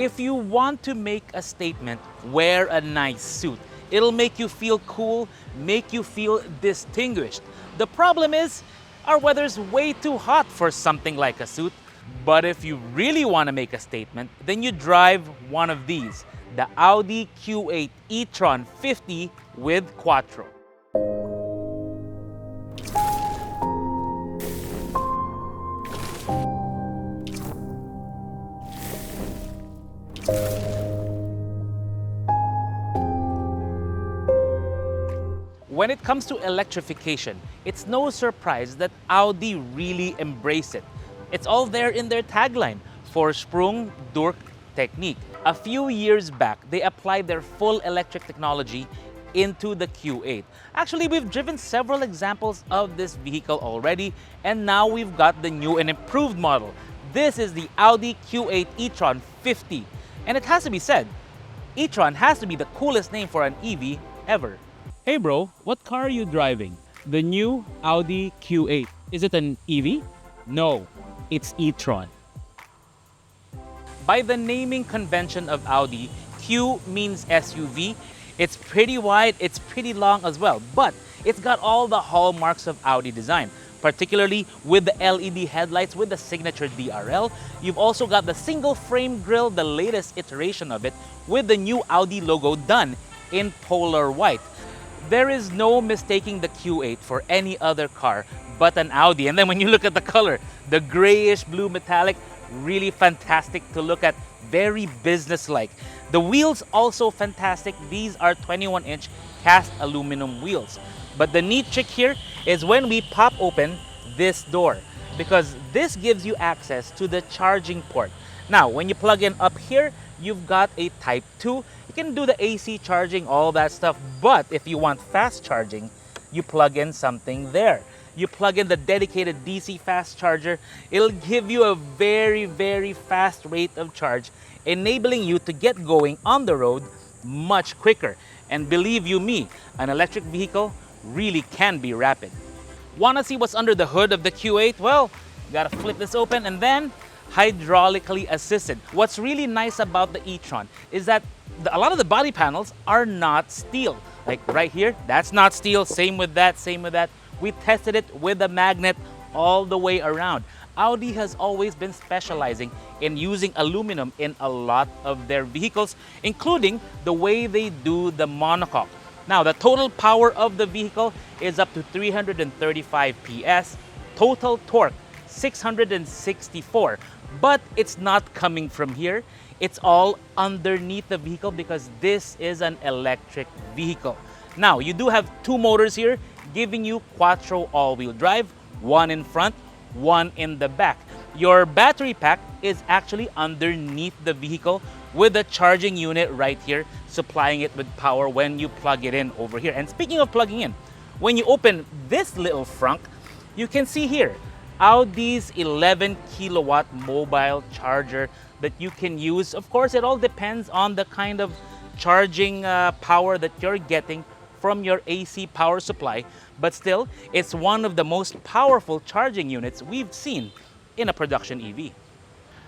If you want to make a statement, wear a nice suit. It'll make you feel cool, make you feel distinguished. The problem is, our weather's way too hot for something like a suit. But if you really want to make a statement, then you drive one of these, the Audi Q8 e-Tron 50 with Quattro. When it comes to electrification, it's no surprise that Audi really embraced it. It's all there in their tagline, Vorsprung durch Technik. A few years back, they applied their full electric technology into the Q8. Actually, we've driven several examples of this vehicle already, and now we've got the new and improved model. This is the Audi Q8 e-Tron 50. And it has to be said, e-Tron has to be the coolest name for an EV ever. Hey bro, what car are you driving? The new Audi Q8. Is it an EV? No, it's e-Tron. By the naming convention of Audi, Q means SUV. It's pretty wide, it's pretty long as well, but it's got all the hallmarks of Audi design, particularly with the LED headlights with the signature DRL. You've also got the single frame grille, the latest iteration of it, with the new Audi logo done in polar white. There is no mistaking the Q8 for any other car but an Audi. And then when you look at the color, the grayish blue metallic, really fantastic to look at, very business-like. The wheels also fantastic. These are 21-inch cast aluminum wheels. But the neat trick here is when we pop open this door, because this gives you access to the charging port. Now, when you plug in up here, you've got a Type 2. You can do the AC charging, all that stuff. But if you want fast charging, you plug in something there. You plug in the dedicated DC fast charger. It'll give you a very, very fast rate of charge, enabling you to get going on the road much quicker. And believe you me, an electric vehicle really can be rapid. Want to see what's under the hood of the Q8? Well, you gotta flip this open and then hydraulically assisted. What's really nice about the e-Tron is that a lot of the body panels are not steel. Like right here, that's not steel. Same with that, same with that. We tested it with a magnet all the way around. Audi has always been specializing in using aluminum in a lot of their vehicles, including the way they do the monocoque. Now, the total power of the vehicle is up to 335 PS, total torque 664, but it's not coming from here. It's all underneath the vehicle because this is an electric vehicle. Now, you do have two motors here giving you Quattro all-wheel drive, one in front, one in the back. Your battery pack is actually underneath the vehicle with a charging unit right here, supplying it with power when you plug it in over here. And speaking of plugging in, when you open this little frunk, you can see here Audi's 11 kilowatt mobile charger that you can use. Of course, it all depends on the kind of charging power that you're getting from your AC power supply, but still, it's one of the most powerful charging units we've seen in a production EV.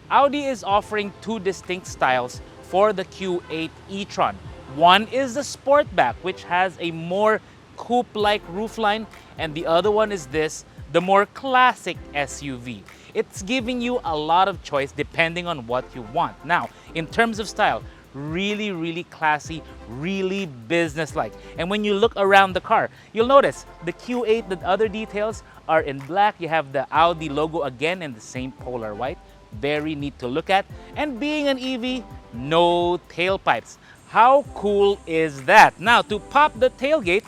Audi is offering two distinct styles for the Q8 e-Tron. One is the Sportback, which has a more coupe-like roofline, and the other one is this, the more classic SUV. It's giving you a lot of choice depending on what you want. Now, in terms of style, really, really classy, really business-like. And when you look around the car, you'll notice the Q8, the other details are in black. You have the Audi logo again in the same polar white. Very neat to look at. And being an EV, no tailpipes. How cool is that? Now, to pop the tailgate,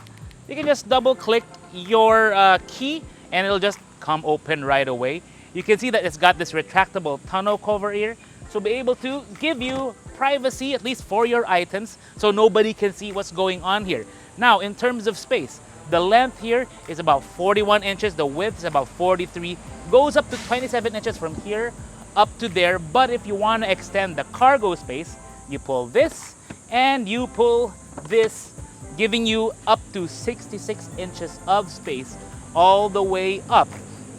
you can just double-click your key and it'll just come open right away. You can see that it's got this retractable tonneau cover here, so be able to give you privacy, at least for your items, so nobody can see what's going on here. Now, in terms of space, the length here is about 41 inches, the width is about 43, goes up to 27 inches from here up to there. But if you want to extend the cargo space, you pull this and you pull this, giving you up to 66 inches of space all the way up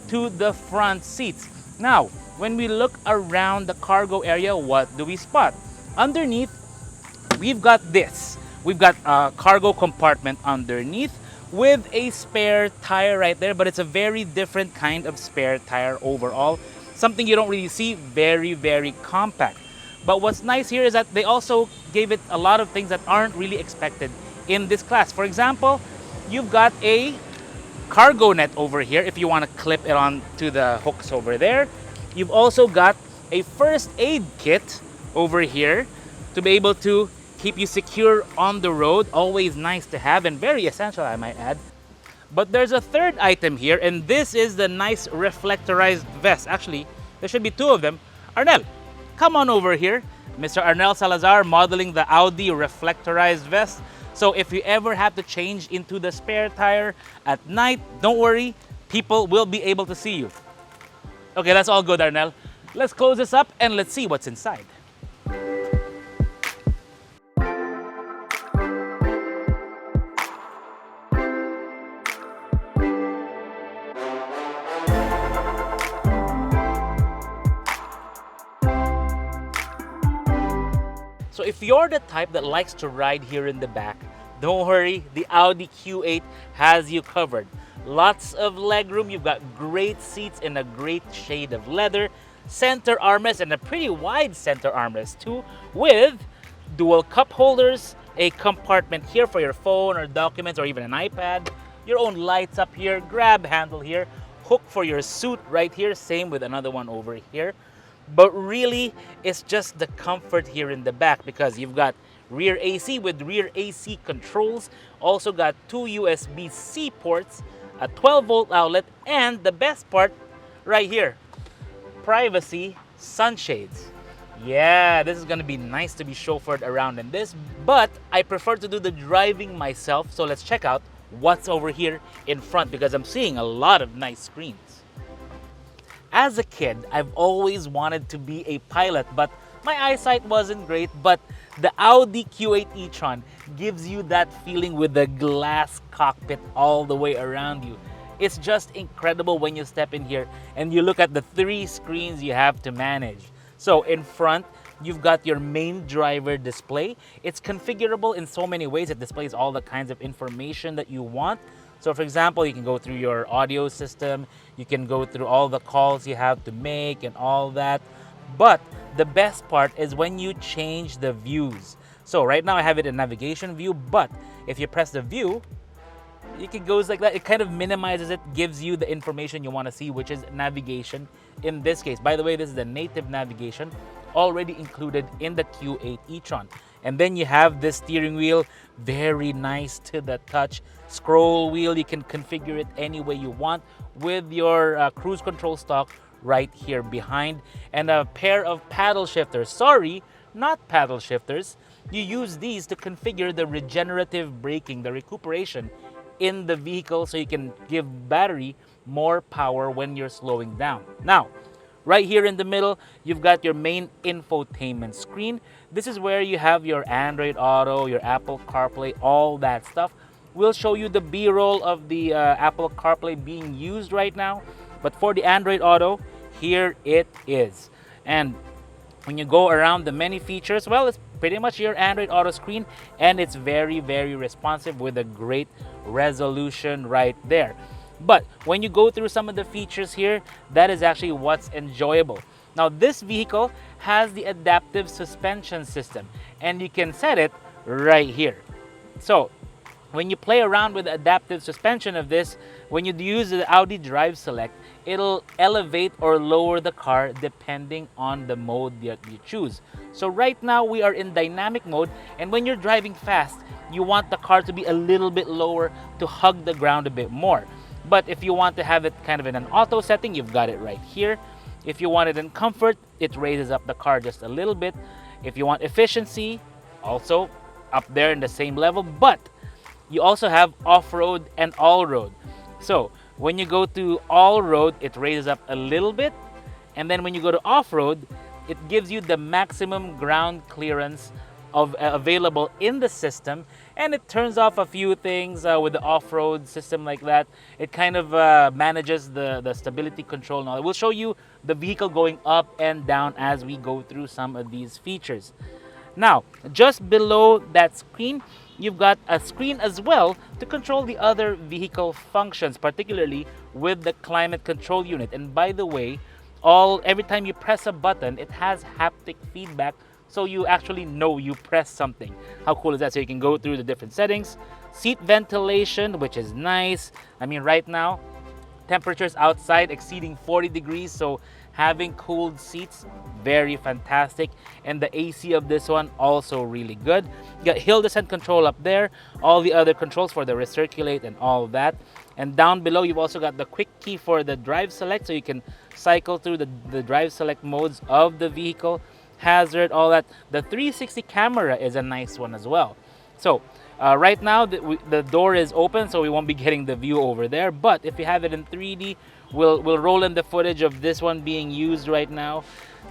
to the front seats. Now, when we look around the cargo area, what do we spot? Underneath, we've got this. We've got a cargo compartment underneath with a spare tire right there, but it's a very different kind of spare tire overall. Something you don't really see, very, very compact. But what's nice here is that they also gave it a lot of things that aren't really expected in this class. For example, you've got a cargo net over here if you want to clip it on to the hooks over there. You've also got a first aid kit over here to be able to keep you secure on the road. Always nice to have and very essential, I might add. But there's a third item here, and this is the nice reflectorized vest. Actually, there should be two of them. Arnel, come on over here. Mr. Arnel Salazar modeling the Audi reflectorized vest. So if you ever have to change into the spare tire at night, don't worry, people will be able to see you. Okay, that's all good, Arnel. Let's close this up and let's see what's inside. So if you're the type that likes to ride here in the back, don't worry, the Audi Q8 has you covered. Lots of legroom, you've got great seats in a great shade of leather, center armrest and a pretty wide center armrest too, with dual cup holders, a compartment here for your phone or documents or even an iPad, your own lights up here, grab handle here, hook for your suit right here, same with another one over here. But really, it's just the comfort here in the back because you've got rear AC with rear AC controls, also got two USB-C ports, a 12-volt outlet, and the best part right here, privacy sunshades. Yeah, this is gonna be nice to be chauffeured around in this, but I prefer to do the driving myself, so let's check out what's over here in front because I'm seeing a lot of nice screens. As a kid, I've always wanted to be a pilot, but my eyesight wasn't great. But the Audi Q8 e-Tron gives you that feeling with the glass cockpit all the way around you. It's just incredible when you step in here and you look at the 3 screens you have to manage. So in front, you've got your main driver display. It's configurable in so many ways. It displays all the kinds of information that you want. So for example, you can go through your audio system, you can go through all the calls you have to make and all that. But the best part is when you change the views. So right now I have it in navigation view, but if you press the view, it goes like that. It kind of minimizes it, gives you the information you want to see, which is navigation in this case. By the way, this is the native navigation already included in the Q8 e-Tron. And then you have this steering wheel, very nice to the touch. Scroll wheel, you can configure it any way you want with your cruise control stock right here behind. And a pair of paddle shifters. Sorry, not paddle shifters. You use these to configure the regenerative braking, the recuperation in the vehicle so you can give battery more power when you're slowing down. Now, right here in the middle, you've got your main infotainment screen. This is where you have your Android Auto, your Apple CarPlay, all that stuff. We'll show you the B-roll of the Apple CarPlay being used right now. But for the Android Auto, here it is. And when you go around the many features, well, it's pretty much your Android Auto screen, and it's very, very responsive with a great resolution right there. But when you go through some of the features here, that is actually what's enjoyable. Now, this vehicle has the adaptive suspension system, and you can set it right here. So when you play around with the adaptive suspension of this, when you use the Audi Drive Select, it'll elevate or lower the car depending on the mode that you choose. So right now we are in dynamic mode, and when you're driving fast, you want the car to be a little bit lower to hug the ground a bit more. But if you want to have it kind of in an auto setting, you've got it right here. If you want it in comfort, it raises up the car just a little bit. If you want efficiency, also up there in the same level. But you also have off-road and all-road. So when you go to all-road, it raises up a little bit. And then when you go to off-road, it gives you the maximum ground clearance available in the system, and it turns off a few things with the off-road system like that. It kind of manages the stability control and all. We'll show you the vehicle going up and down as we go through some of these features. Now, just below that screen, you've got a screen as well to control the other vehicle functions, particularly with the climate control unit. And by the way, every time you press a button, it has haptic feedback, so you actually know you press something. How cool is that? So you can go through the different settings. Seat ventilation, which is nice. I mean, right now, temperatures outside exceeding 40 degrees, so having cooled seats, very fantastic. And the AC of this one, also really good. You got hill descent control up there, all the other controls for the recirculate and all of that. And down below, you've also got the quick key for the drive select, so you can cycle through the drive select modes of the vehicle, hazard, all that. The 360 camera is a nice one as well. So right now, the door is open, so we won't be getting the view over there. But if you have it in 3D, we'll roll in the footage of this one being used right now.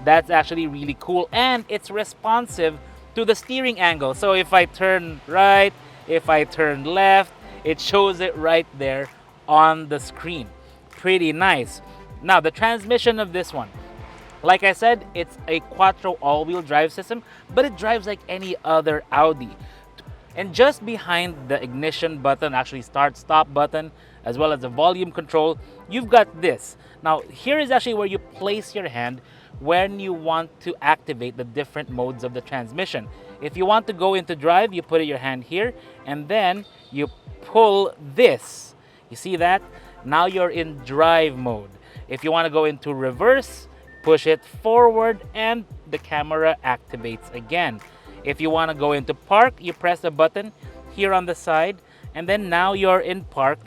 That's actually really cool, and it's responsive to the steering angle. So if I turn right, if I turn left, it shows it right there on the screen. Pretty nice. Now, the transmission of this one, like I said, it's a Quattro all-wheel drive system, but it drives like any other Audi. And just behind the ignition button, actually start-stop button, as well as the volume control, you've got this. Now, here is actually where you place your hand when you want to activate the different modes of the transmission. If you want to go into drive, you put your hand here, and then you pull this. You see that? Now you're in drive mode. If you want to go into reverse, push it forward, and the camera activates again. If you want to go into park, you press the button here on the side, and then now you're in park,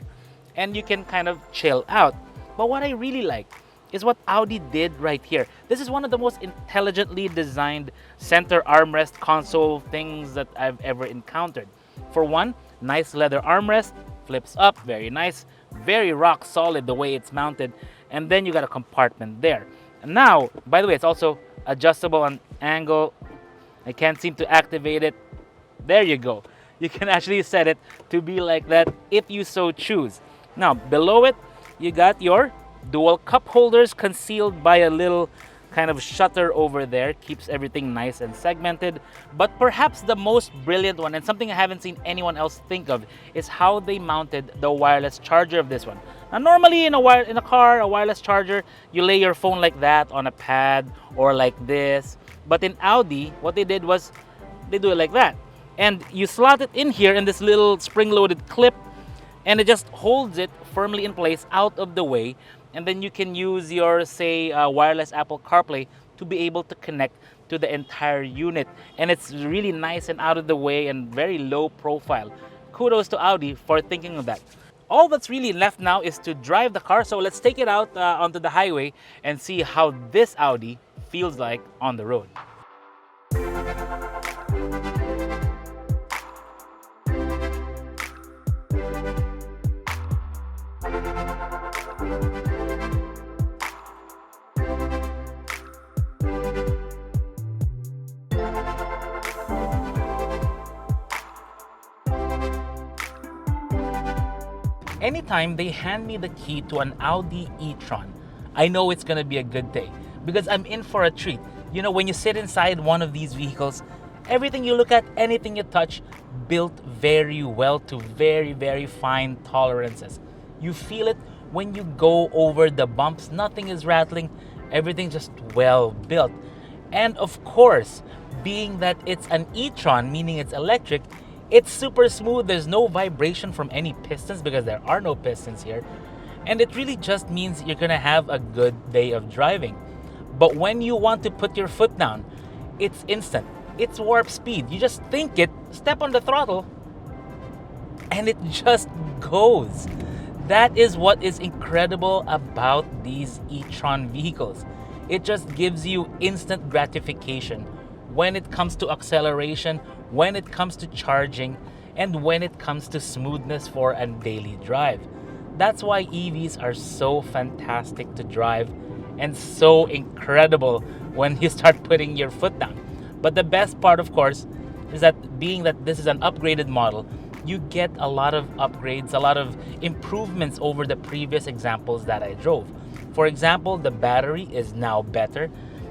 and you can kind of chill out. But what I really like is what Audi did right here. This is one of the most intelligently designed center armrest console things that I've ever encountered. For one, nice leather armrest, flips up, very nice, very rock solid the way it's mounted, and then you got a compartment there. And now, by the way, it's also adjustable on angle. I can't seem to activate it. There you go. You can actually set it to be like that if you so choose. Now, below it, you got your dual cup holders concealed by a little kind of shutter over there. Keeps everything nice and segmented. But perhaps the most brilliant one, and something I haven't seen anyone else think of, is how they mounted the wireless charger of this one. Now, normally in a car, a wireless charger, you lay your phone like that on a pad or like this. But in Audi, what they did was they do it like that. And you slot it in here in this little spring-loaded clip, and it just holds it firmly in place out of the way. And then you can use your, say, wireless Apple CarPlay to be able to connect to the entire unit. And it's really nice and out of the way and very low profile. Kudos to Audi for thinking of that. All that's really left now is to drive the car. So let's take it out onto the highway and see how this Audi feels like on the road. Anytime they hand me the key to an Audi e-Tron, I know it's gonna be a good day because I'm in for a treat. You know, when you sit inside one of these vehicles, everything you look at, anything you touch, built very well to very, very fine tolerances. You feel it when you go over the bumps. Nothing is rattling. Everything's just well built. And of course, being that it's an e-Tron, meaning it's electric, it's super smooth. There's no vibration from any pistons because there are no pistons here. And it really just means you're gonna have a good day of driving. But when you want to put your foot down, it's instant. It's warp speed. You just think it, step on the throttle, and it just goes. That is what is incredible about these e-Tron vehicles. It just gives you instant gratification when it comes to acceleration, when it comes to charging, and when it comes to smoothness for a daily drive. That's why EVs are so fantastic to drive and so incredible when you start putting your foot down. But the best part, of course, is that being that this is an upgraded model, you get a lot of upgrades, a lot of improvements over the previous examples that I drove. For example, the battery is now better.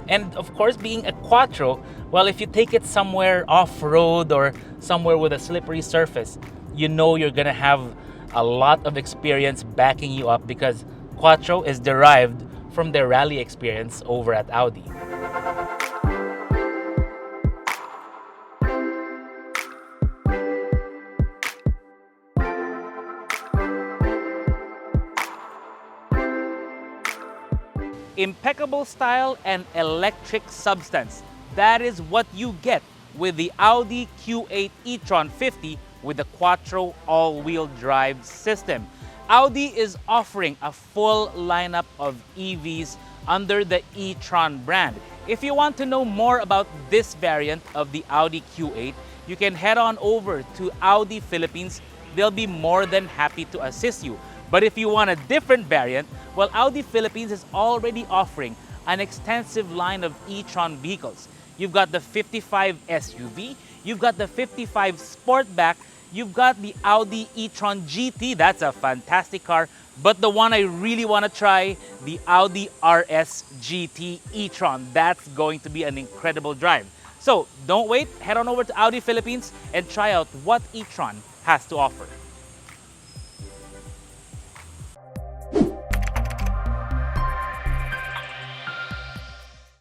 And of course, being a Quattro, well, if you take it somewhere off-road or somewhere with a slippery surface, you know you're gonna have a lot of experience backing you up because Quattro is derived from their rally experience over at Audi. Impeccable style and electric substance. That is what you get with the Audi Q8 e-Tron 50 with the Quattro all-wheel drive system. Audi is offering a full lineup of EVs under the e-Tron brand. If you want to know more about this variant of the Audi Q8, you can head on over to Audi Philippines. They'll be more than happy to assist you. But if you want a different variant, well, Audi Philippines is already offering an extensive line of e-Tron vehicles. You've got the 55 SUV, you've got the 55 Sportback, you've got the Audi e-Tron GT, that's a fantastic car, but the one I really want to try, the Audi RS GT e-Tron, that's going to be an incredible drive. So don't wait, head on over to Audi Philippines and try out what e-Tron has to offer.